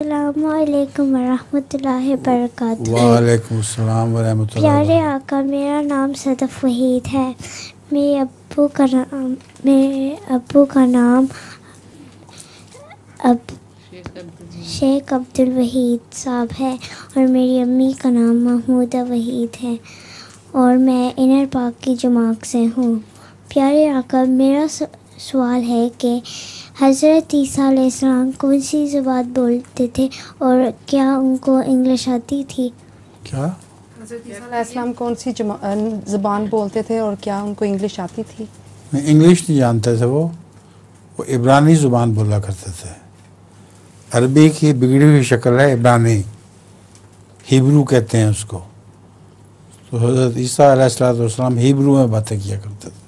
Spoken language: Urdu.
السلام علیکم ورحمۃ اللہ وبرکاتہ۔ وعلیکم السلام ورحمۃ اللہ۔ پیارے آقا، میرا نام صدف وحید ہے۔ میرے ابو کا نام شیخ عبدالوحید صاحب ہے اور میری امی کا نام محمودہ وحید ہے اور میں انر پاک کی جماعت سے ہوں۔ پیارے آقا، میرا سوال ہے کہ حضرت عیسیٰ علیہ السلام کون سی زبان بولتے تھے اور کیا ان کو انگلش آتی تھی؟ کیا حضرت عیسیٰ علیہ السلام کون سی زبان بولتے تھے اور کیا ان کو انگلش آتی تھی؟ انگلش نہیں جانتے تھے، وہ عبرانی زبان بولا کرتے تھے۔ عربی کی بگڑی ہوئی شکل ہے عبرانی، ہیبرو کہتے ہیں اس کو۔ تو حضرت عیسیٰ علیہ السلام ہیبرو میں باتیں کیا کرتے تھے۔